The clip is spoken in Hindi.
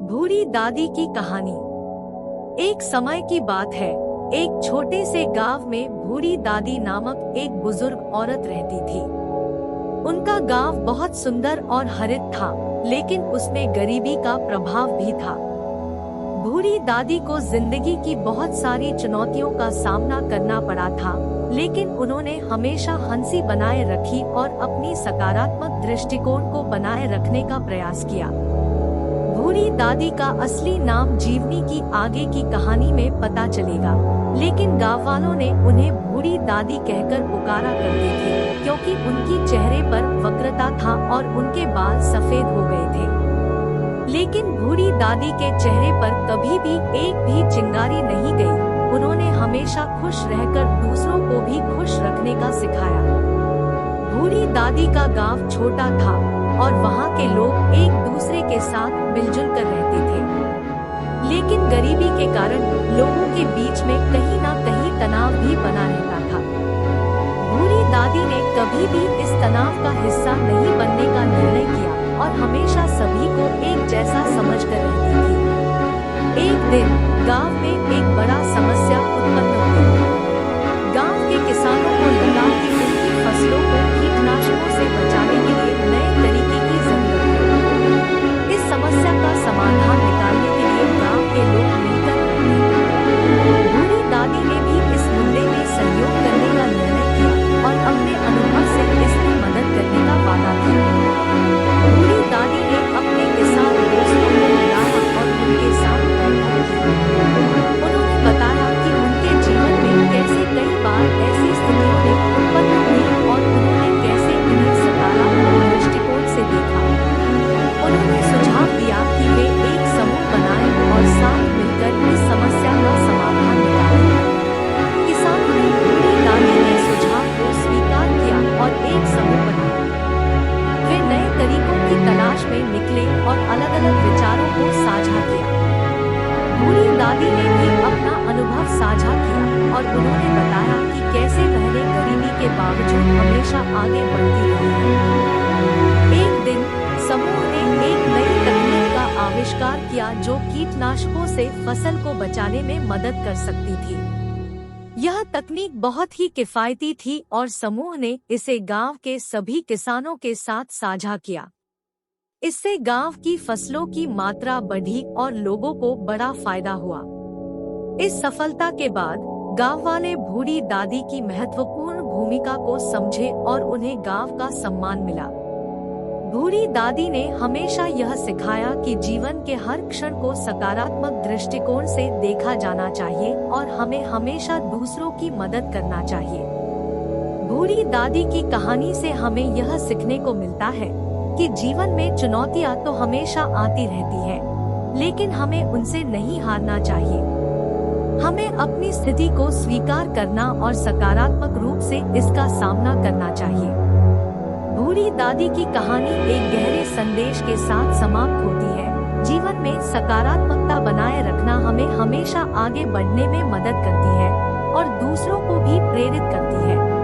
बूढ़ी दादी की कहानी। एक समय की बात है, एक छोटे से गांव में बूढ़ी दादी नामक एक बुजुर्ग औरत रहती थी। उनका गांव बहुत सुंदर और हरित था, लेकिन उसमें गरीबी का प्रभाव भी था। बूढ़ी दादी को जिंदगी की बहुत सारी चुनौतियों का सामना करना पड़ा था, लेकिन उन्होंने हमेशा हंसी बनाए रखी और अपनी सकारात्मक दृष्टिकोण को बनाए रखने का प्रयास किया। बूढ़ी दादी का असली नाम जीवनी की आगे की कहानी में पता चलेगा, लेकिन गाँव वालों ने उन्हें बूढ़ी दादी कहकर पुकारा करते थे, क्योंकि उनकी चेहरे पर वक्रता था और उनके बाल सफेद हो गए थे। लेकिन बूढ़ी दादी के चेहरे पर कभी भी एक भी चिंगारी नहीं गई। उन्होंने हमेशा खुश रहकर दूसरों को भी खुश रखने का सिखाया। बूढ़ी दादी का गांव छोटा था और वहां के लोग एक दूसरे के साथ मिलजुल कर रहते थे, लेकिन गरीबी के कारण लोगों के बीच में कहीं ना कहीं तनाव भी बना रहता था। बूढ़ी दादी ने कभी भी इस तनाव का हिस्सा नहीं बनने का निर्णय किया और हमेशा सभी को एक जैसा समझकर रहती थी। एक दिन गांव में एक बड़ा समस्या उत्पन्न हुई। गांव के किसानों को लगा कि उनकी फसलों को कीटनाशकों से बचाने के लिए नए तरीके की जरूरत है। इस समस्या का समाधान निकालने के लिए गांव के लोग मिलकर उठे। बूढ़ी दादी ने भी इस मुद्दे में सहयोग करने का निर्णय किया और अपने अनुभव से इसमें मदद करने का वादा किया। बूढ़ी दादी ने अपने किसान दोस्तों को बुलाया और उनके साथ बैठक की। उन्होंने बताया कि उनके जीवन में कैसे कई बार ऐसी स्थितियों ने उत्पन्न हुई और उन्होंने कैसे इन्हें सकारात्मक दृष्टिकोण से देखा। उन्होंने सुझाव दिया कि वे एक समूह बनाएं और साथ मिलकर इस समस्या का समाधान निकालें। किसानों ने बूढ़ी दादी के सुझाव को स्वीकार किया और एक समूह बनाया। वे नए तरीकों की तलाश में निकले और अलग अलग विचारों को साझा किया। बूढ़ी दादी ने भी अपना अनुभव साझा किया और उन्होंने बताया कि कैसे पहले गरीबी के बावजूद हमेशा आगे बढ़ती रही है। एक दिन समूह ने एक नई तकनीक का आविष्कार किया जो कीटनाशकों से फसल को बचाने में मदद कर सकती थी। यह तकनीक बहुत ही किफायती थी और समूह ने इसे गांव के सभी किसानों के साथ साझा किया। इससे गांव की फसलों की मात्रा बढ़ी और लोगों को बड़ा फायदा हुआ। इस सफलता के बाद गांव वाले बूढ़ी दादी की महत्वपूर्ण भूमिका को समझे और उन्हें गांव का सम्मान मिला। बूढ़ी दादी ने हमेशा यह सिखाया कि जीवन के हर क्षण को सकारात्मक दृष्टिकोण से देखा जाना चाहिए और हमें हमेशा दूसरों की मदद करना चाहिए। बूढ़ी दादी की कहानी से हमें यह सीखने को मिलता है कि जीवन में चुनौतियां तो हमेशा आती रहती हैं, लेकिन हमें उनसे नहीं हारना चाहिए। हमें अपनी स्थिति को स्वीकार करना और सकारात्मक रूप से इसका सामना करना चाहिए। बूढ़ी दादी की कहानी एक गहरे संदेश के साथ समाप्त होती है। जीवन में सकारात्मकता बनाए रखना हमें हमेशा आगे बढ़ने में मदद करती है और दूसरों को भी प्रेरित करती है।